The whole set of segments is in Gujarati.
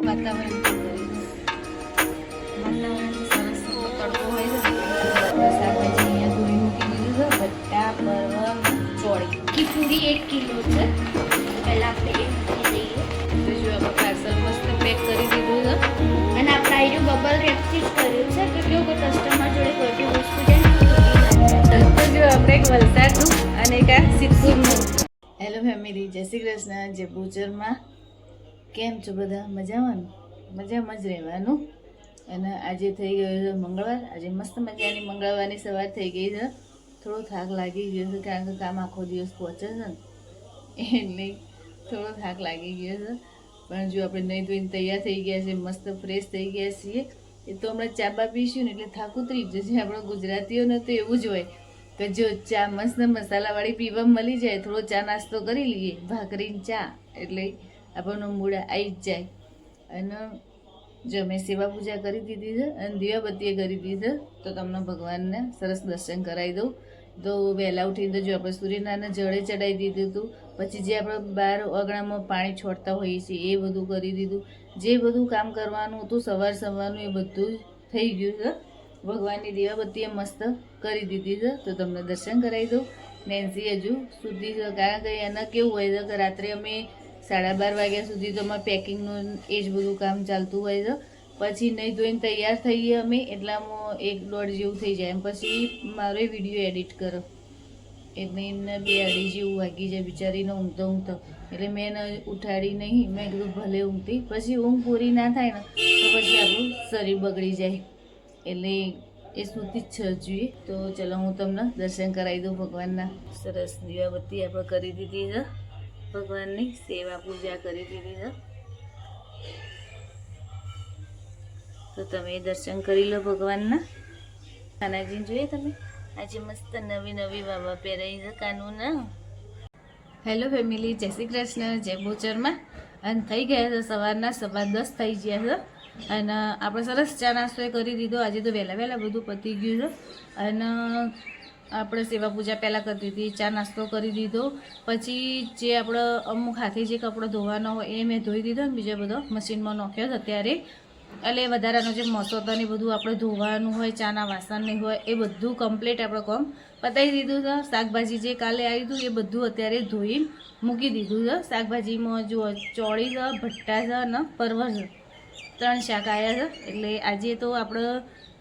વાતાવરણ સરસ તડકો હોય છે. શાકભાજી અહીંયા ધોઈ મૂકી દીધું છે. બટા, પરવળ, ચોળી પૂરી 1 કિલો છે. પહેલા આપણે એ મૂકી દઈએ. બીજું આપણે પાર્સલ મસ્ત પેક કરી દીધું છે. અને આપણે આયરું બબલ રેપથી જ કર્યું છે કે કેવું કે કસ્ટમર જોડે કોઈ બી વસ્તુ જાય તો જો આપણે એક વલસાડનું અને એક આ સિદ્ધપુરનું. હેલો ફેમિલી, જય શ્રી કૃષ્ણ. જે ભૂચરમાં કેમ છો બધા? મજામાં? મજામાં જ રહેવાનું. અને આજે થઈ ગયો છે મંગળવાર. આજે મસ્ત મજાની મંગળવારની સવાર થઈ ગઈ છે. થોડો થાક લાગી ગયો છે કારણ કે કામ આખો દિવસ પહોંચે છે ને એટલે થોડો થાક લાગી ગયો છે. પણ જો આપણે નહીં ધોઈને તૈયાર થઈ ગયા છે, મસ્ત ફ્રેશ થઈ ગયા છીએ. એ તો હમણાં ચા બા પીશું ને એટલે થાક ઉતરી જશે. આપણા ગુજરાતીઓને તો એવું જ હોય કે જો ચા મસ્ત મસાલાવાળી પીવા મળી જાય, થોડો ચા નાસ્તો કરી લઈએ, ભાખરીને ચા, એટલે આપણનો મૂડ આવી જ જાય. અને જો મેં સેવા પૂજા કરી દીધી છે અને દીવાબત્તીએ કરી દીધી છે. તો તમને ભગવાનને સરસ દર્શન કરાવી દઉં. તો વહેલા ઉઠીને તો જો આપણે સૂર્યનારાયણને જળે ચડાવી દીધું હતું. પછી જે આપણે બહાર અગણામાં પાણી છોડતા હોઈએ છીએ એ બધું કરી દીધું. જે બધું કામ કરવાનું હતું સવારનું એ બધું થઈ ગયું છે. ભગવાનની દીવાબત્તીએ મસ્ત કરી દીધી છે. તો તમને દર્શન કરાવી દઉં. નેન્સી હજુ સુધી છે કારણ કે એને કેવું હોય છે કે રાત્રે અમે 12:30 વાગ્યા સુધી તો અમારે પેકિંગનું એ જ બધું કામ ચાલતું હોય છે. પછી નહીં ધોઈને તૈયાર થઈએ અમે એટલામાં 1-1:30 જેવું થઈ જાય. એમ પછી મારો વિડીયો એડિટ કરો એટલે એમને 2-2:30 જેવું વાગી જાય બિચારીને ઊંઘતો. એટલે મેં એને ઉઠાડી નહીં. મેં કીધું ભલે ઊંઘતી, પછી ઊંઘ પૂરી ના થાય ને તો પછી આપણું શરીર બગડી જાય. એટલે એ સૂતી જ છે જોઈએ. તો ચલો હું તમને દર્શન કરાવી દઉં ભગવાનના. સરસ દીવાબત્તી આપણે કરી દીધી છે. ભગવાનની સેવા પૂજા કરી દીધી છે. તો તમે દર્શન કરી લો ભગવાનના. કાનાજી જોઈએ તમે આજે મસ્ત નવી વાવા પહેરાઈ છે કાનુના. હેલો ફેમિલી, જય શ્રી કૃષ્ણ. જય ભૂચરમાં. અને થઈ ગયા છે સવારના 10:15 થઈ ગયા છે. અને આપણે સરસ ચા નાસ્તો કરી દીધો. આજે તો વહેલા બધું પતી ગયું છે. અને આપણે સેવા પૂજા પહેલાં કરી દીધી, ચા નાસ્તો કરી દીધો. પછી જે આપણે અમુક હાથે જે કપડો ધોવાનો હોય એ મેં ધોઈ દીધો. અને બીજો બધો મશીનમાં નાખ્યો છે અત્યારે. એટલે વધારાનો જે મસો ને બધું આપણે ધોવાનું હોય, ચાના વાસણ નહીં હોય એ બધું કમ્પ્લીટ આપણે કામ પતાવી દીધું છે. શાકભાજી જે કાલે આવ્યું હતું એ બધું અત્યારે ધોઈ મૂકી દીધું છે. શાકભાજીમાં જો ચોળી છે, ભટ્ટા છે અને પરવળ છે, 3 શાક આવ્યા છે. એટલે આજે તો આપણે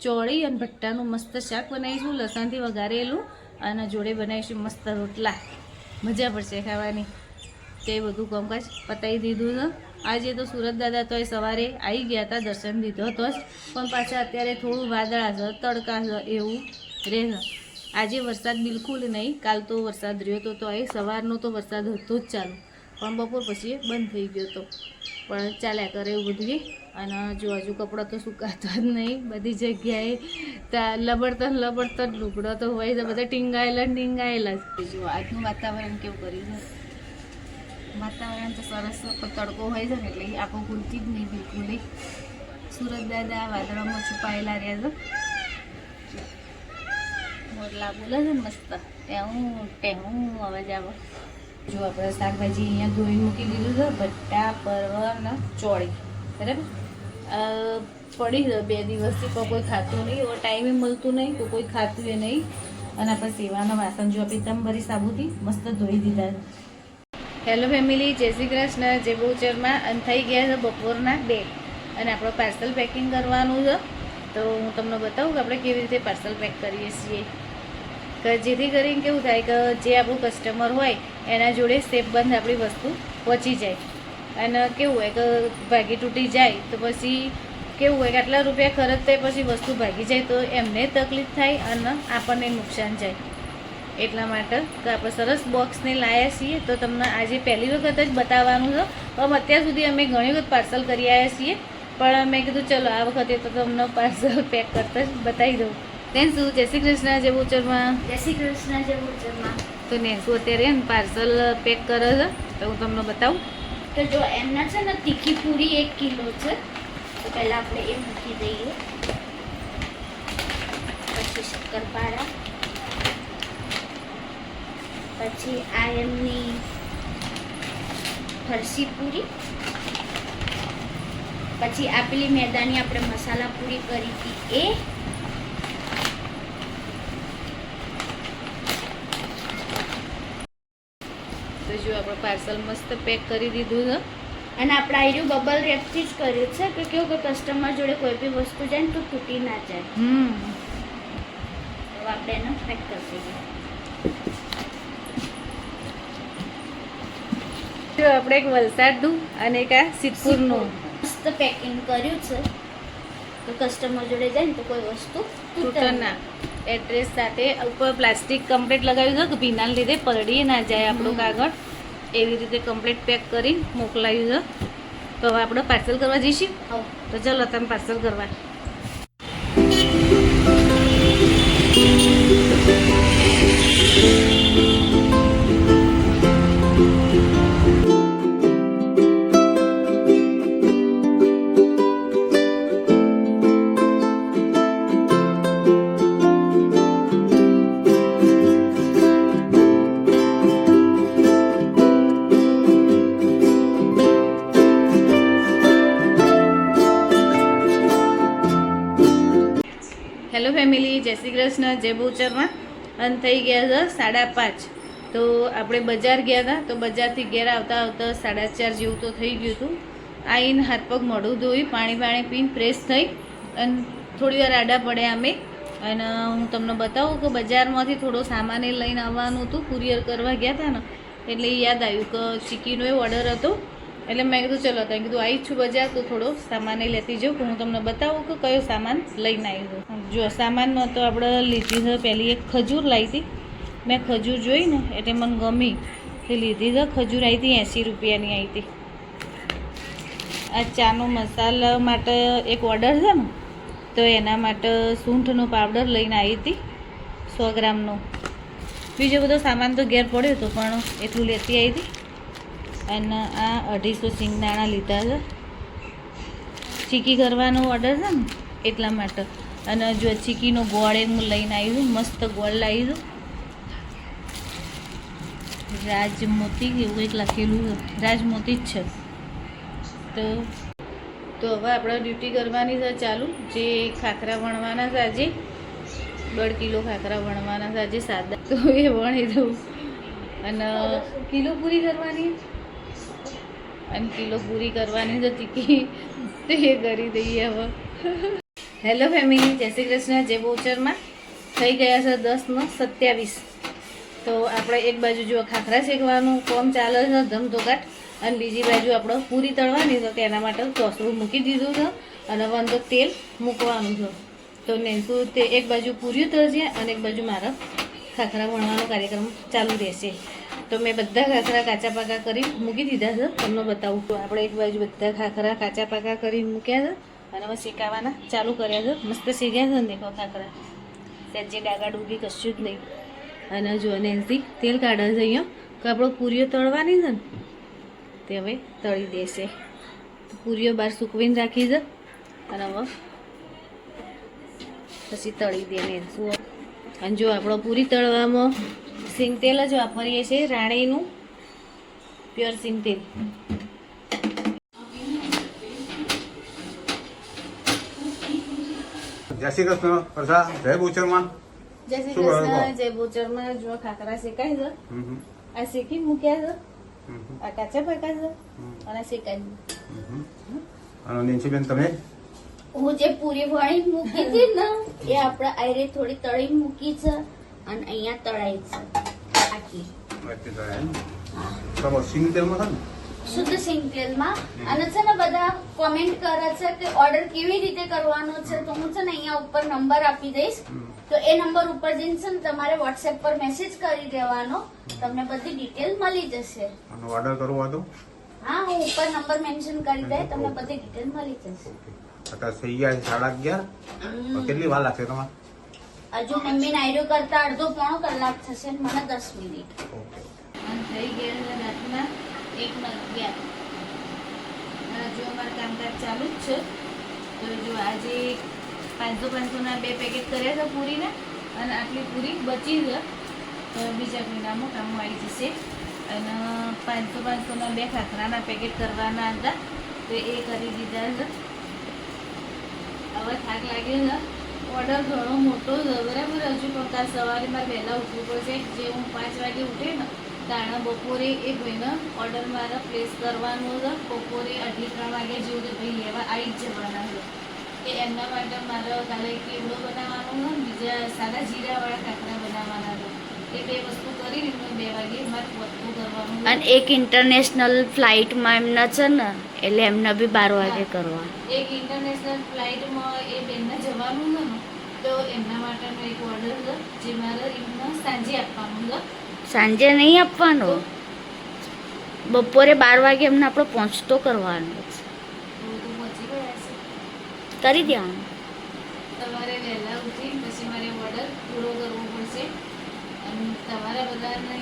ચોળી અને ભટ્ટાનું મસ્ત શાક બનાવીશું, લસણથી વઘારેલું, અને જોડે બનાવીશું મસ્ત રોટલા. મજા પડશે ખાવાની. તે બધું કામકાજ પતાવી દીધું છે. આજે તો સુરત દાદા તો સવારે આવી ગયા હતા, દર્શન દીધો હતો જ, પણ પાછા અત્યારે થોડું વાદળા છે, તડકા છે એવું રહે છે. આજે વરસાદ બિલકુલ નહીં. કાલ તો વરસાદ રહ્યો હતો, તો એ સવારનો તો વરસાદ હતો જ ચાલુ, પણ બપોર પછી બંધ થઈ ગયો હતો. પણ ચાલ્યા કરે એવું બધું. અને જો હજુ કપડાં તો સુકાતા જ નહીં. બધી જગ્યાએ લબડતર લુગડો તો હોય છે, બધા ટીંગાયેલા જ. જો આજનું વાતાવરણ કેવું કર્યું છે. વાતાવરણ તો સરસ તડકો હોય છે ને એટલે આપણું ભૂલતી જ નહીં બિલકુલ. સુરત દાદા વાદળામાં છુપાયેલા રહ્યા છે. મોરલા બોલે છે ને મસ્ત ટેહું અવાજ આવે. જો આપણે શાકભાજી અહીંયા ધોઈ મૂકી દીધું છે. ભટ્ટા, પરવળ અને ચોળી બરાબર પડી છે 2 દિવસથી. કોઈ ખાતું નહીં, એવો ટાઈમે મળતું નહીં, તો કોઈ ખાતું એ નહીં. અને આપણે સેવાના વાસણ જો પીતાંબરી સાબુથી મસ્ત ધોઈ દીધા. હેલો ફેમિલી, જય શ્રી કૃષ્ણ. જય બહુચરમાં. અને થઈ ગયા છે બપોરના 2 અને આપણે પાર્સલ પેકિંગ કરવાનું છે. તો હું તમને બતાવું કે આપણે કેવી રીતે પાર્સલ પેક કરીએ છીએ. કે જેથી કરીને કેવું થાય કે જે આપણું કસ્ટમર હોય એના જોડે સેફ બંધ આપણી વસ્તુ પહોંચી જાય. અને કેવું હોય કે ભાગી તૂટી જાય તો પછી કેવું હોય કે આટલા રૂપિયા ખર્ચતા પછી વસ્તુ ભાગી જાય તો એમને તકલીફ થાય અને આપણને નુકસાન જાય. એટલા માટે કે આપણે સરસ બોક્સને લાવ્યા છીએ. તો તમને આજે પહેલી વખત જ બતાવવાનું છે. પણ અત્યાર સુધી અમે ઘણી વખત પાર્સલ કરી આવ્યા છીએ, પણ મેં કીધું ચલો આ વખતે તો તમને પાર્સલ પેક કરતા જ બતાવી દઉં. નેન્સુ, જય શ્રી કૃષ્ણ. જય ભૂચરમાં. જય શ્રી કૃષ્ણ. જય ભૂચરમાં. તો નેન્સુ અત્યારે પાર્સલ પેક કરે છે. તો હું તમને બતાવું. તો જો એમના છે ને તીખી પૂરી 1 કિલો છે. તો પહેલાં આપણે એ મૂકી દઈએ. પછી શક્કરપારા, પછી આ એમની ફરસી પૂરી, પછી આ પેલી મેદાની આપણે મસાલા પૂરી કરી હતી એ, તો જો આપણે પાર્સલ મસ્ત પેક કરી દીધું છે. અને આપણે આયરું બબલ રેપથી જ કર્યું છે કે કેવું કે કસ્ટમર જોડે કોઈ બી વસ્તુ જાય ને તો તૂટી ના જાય. તો આપણે એને પેક કરી દઈએ. જો આપણે એક વલસાડનું અને એક આ સિદ્ધપુરનું મસ્ત પેકિંગ કર્યું છે તો કસ્ટમર જોડે જાય ને તો કોઈ વસ્તુ તૂટે ના. એડ્રેસ સાથે ઉપર પ્લાસ્ટિક કમ્પ્લીટ લગાવ્યું છે કે ભીના લીધે પલળી ના જાય આપણું કાગળ. એવી રીતે કમ્પ્લીટ પેક કરી મોકલાયું છે. તો હવે આપણે પાર્સલ કરવા જઈશું. તો ચાલો તમે પાર્સલ કરવા. હેલો ફેમિલી, જય શ્રી કૃષ્ણ, જય બહુચરમાં. અને થઈ ગયા છે 5:30. તો આપણે બજાર ગયા હતા. તો બજારથી ઘેર આવતા આવતા 4:30 જેવું તો થઈ ગયું હતું. આવીને હાથ પગ મોઢું ધોઈ પાણી પીને ફ્રેશ થઈ અને થોડી વાર આડા પડ્યા અમે. અને હું તમને બતાવું કે બજારમાંથી થોડો સામાન લઈને આવવાનું હતું. કુરિયર કરવા ગયા હતા ને એટલે યાદ આવ્યું કે ચીકીનો એ ઓર્ડર હતો. એટલે મેં કીધું ચલો ત્યાં કીધું આવી છું બજાર તો થોડો સામાન લેતી જાઉં કે હું તમને બતાવું કે કયો સામાન લઈને આવી છું. જો સામાનમાં તો આપણે લીધી છે પહેલી એક ખજૂર લાવી હતી. મેં ખજૂર જોઈ ને એટલે મને ગમી તે લીધી છે. ખજૂર આવી હતી 80 રૂપિયાની આવી હતી. આ ચાનો મસાલા માટે એક ઓર્ડર છે ને તો એના માટે સૂંઠનો પાવડર લઈને આવી હતી 100 ગ્રામનો. બીજો બધો સામાન તો ઘેર પડ્યો હતો પણ એટલું લેતી આવી હતી. અને આ 250 સિંગદાણા લીધા છે. ચીકી કરવાનો ઓર્ડર છે ને એટલા માટે. અને જો ચીકીનો ગોળ હું લઈને આવી છું. મસ્ત ગોળ લાવી છું. રાજમોતી એવું એક લખેલું છે. રાજમોતી જ છે. તો હવે આપણે ડ્યુટી કરવાની છે ચાલુ. જે ખાખરા વણવાના છે આજે 1.5 કિલો ખાખરા વણવાના છે આજે સાદા. તો એ વણી દઉં અને કિલો પૂરી કરવાની અને કિલો પૂરી કરવાની છે ચીકી તે કરી દઈએ હવે. હેલો ફેમિલી, જય શ્રી કૃષ્ણ, જય બહુચરમાં. થઈ ગયા છે 10:27. તો આપણે એક બાજુ જો ખાખરા શેકવાનું કામ ચાલે છે ધમધોકાટ અને બીજી બાજુ આપણે પૂરી તળવાની છે. તેના માટે ચોસરું મૂકી દીધું છે અને હવે અંદર તેલ મૂકવાનું છે. તો નેન્સુ તે એક બાજુ પૂરી તળશે અને એક બાજુ મારો ખાખરા વણવાનો કાર્યક્રમ ચાલુ રહેશે. તો મેં બધા ખાખરા કાચા પાકા કરી મૂકી દીધા છે. તમને બતાવું તો આપણે એક બાજુ બધા ખાખરા કાચા પાકા કરી મૂક્યા છે અને હવે શેકાવાના ચાલુ કર્યા છે. મસ્ત શેક્યા છે ને દેખો ખાખરા. ત્યાં જે ડાગા ડૂગી કશું જ નહીં. અને જો નેન્સી તેલ કાઢે છે અહીંયા કે આપણે પૂરીઓ તળવાની છે ને તે હવે તળી દેશે. પૂરીઓ બહાર સૂકવીને રાખી છે અને હવે પછી તળી દે નેન્સુ. અને જો આપણો પૂરી તળવામાં સિંગ તેલ જ વાપરીએ છીએ, રાણીનું પ્યોર સિંગ તેલ. જય શ્રી કૃષ્ણ પ્રસા, જય બહુચરમાં. જય શ્રી કૃષ્ણ, જય બહુચરમાં. જો ખાખરા શેકાય છે. આ શેકી મૂક્યા છે. આ કાચા પાકા છે અને શેકાય. અને નેન્સીબેન તમે હું જે પૂરી વણી મૂકી હતી ને એ આપણે આયરે થોડી તળી મૂકી છે અને અહીંયા તળાઈ છે આખી સિંગ તેલમાં છે ને શુદ્ધ સિંગ તેલમાં. અને છે ને બધા કોમેન્ટ કરે છે કે ઓર્ડર કેવી રીતે કરવાનો છે તો હું છે ને અહીંયા ઉપર નંબર આપી દઈશ. તો એ નંબર ઉપર જઈને છે ને તમારે વોટ્સએપ પર મેસેજ કરી દેવાનો. તમને બધી ડિટેલ મળી જશે. અને ઓર્ડર કરવો હતો હા, હું ઉપર નંબર મેન્શન કરી દે તમને બધી ડિટેલ મળી જશે. અત્યારે થઈ ગયા છે 11:30. કેટલી વાર લાગશે તમારે? હજુ મમ્મી નાયરો કરતા અડધો પોણો કલાક થશે ને મને 10 મિનિટ. અને થઈ ગયા છે રાતના 1:11. અને જો અમારું કામકાજ ચાલુ જ છે. તો જો આજે 500-500ના 2 પેકેટ કર્યા છે પૂરીના અને આટલી પૂરી બચી છે. તો બીજા મહિનામાં કામ આવી જશે. અને 500-500ના 2 ખાખરાના પેકેટ કરવાના હતા તો એ કરી દીધા છે. હવે થાક લાગ્યો છે. ઓર્ડર ઘણો મોટો છે બરાબર. હજુ પણ કાલ સવારે મારે વહેલા ઉઠવું પડશે. જે હું 5 વાગે ઉઠે ને તાણે બપોરે એ ભાઈને ઓર્ડર મારે પ્લેસ કરવાનો છે. બપોરે 2:30-3 વાગે જેવું કે ભાઈ લેવા આવી જ જવાના છે. કે એમના માટે મારે કાલે કેવડો બનાવવાનો છે, બીજા સાદા જીરાવાળા કાંકરા બનાવવાના છે. એ 2 વસ્તુ કરીને 2 વાગે મારે પહોંચવું કરવાનું છે. અને એક ઇન્ટરનેશનલ ફ્લાઇટમાં એમના છે ને એટલે એમને બી 12 વાગે કરવા. એક ઇન્ટરનેશનલ ફ્લાઇટમાં એ બેનને જવાનું છે ને તો એમના માટેનો એક ઓર્ડર છે જે મારે એમને સાંજે આપવાનું છે. સાંજે નહીં આપવાનો, બપોરે 12 વાગે એમને આપણે પહોંચતો કરવાનો છે. તો પહોંચી ગયા છે. કરી દેવાનું. તમારે વહેલા ઉઠી પછી મારે ઓર્ડર પૂરો કરવો પડશે. અને તમારા બધાને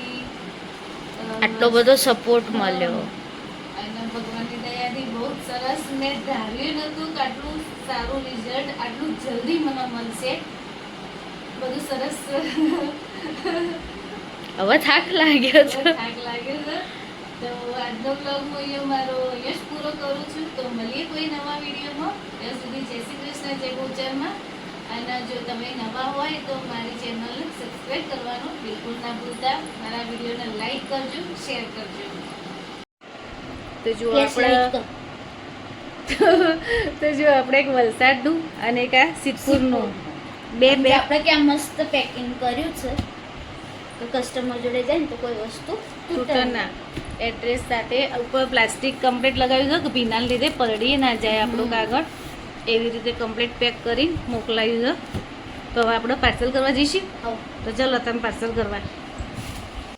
આટલો બધો સપોર્ટ મળ્યો. અને ભગવાનની દયાથી બહુ જ સરસ. મેં ધાર્યું નહોતું કે આટલું સારું રિઝલ્ટ આટલું જલ્દી મને મળશે. બધું સરસ. હવે થાક લાગ્યો છે. થાક લાગ્યો છે. તો આજનો બ્લોગ હું અહીંયા મારો અહીંયા જ પૂરો કરું છું. તો મળીએ કોઈ નવા વિડીયોમાં. ત્યાં સુધી જય શ્રી કૃષ્ણ, જય ગોચરમાં. અને જો તમે નવા હોય તો મારી ચેનલને સબસ્ક્રાઈબ કરવાનું બિલકુલ ના ભૂલતા. મારા વિડીયોને લાઈક કરજો, શેર કરજો. તો જો આપણે એક વલસાડનું અને એક આ સિદ્ધપુરનું બે આપણે ક્યાં મસ્ત પેકિંગ કર્યું છે તો કસ્ટમર જોડે જાય ને તો કોઈ વસ્તુ તૂટના એડ્રેસ સાથે ઉપર પ્લાસ્ટિક કમ્પ્લીટ લગાવ્યું છે કે ભીનાને લીધે પલળી ના જાય આપણું કાગળ. એવી રીતે કમ્પ્લીટ પેક કરી મોકલાયું છે. તો હવે આપણે પાર્સલ કરવા જઈશું. હા. તો ચલો તમે પાર્સલ કરવા.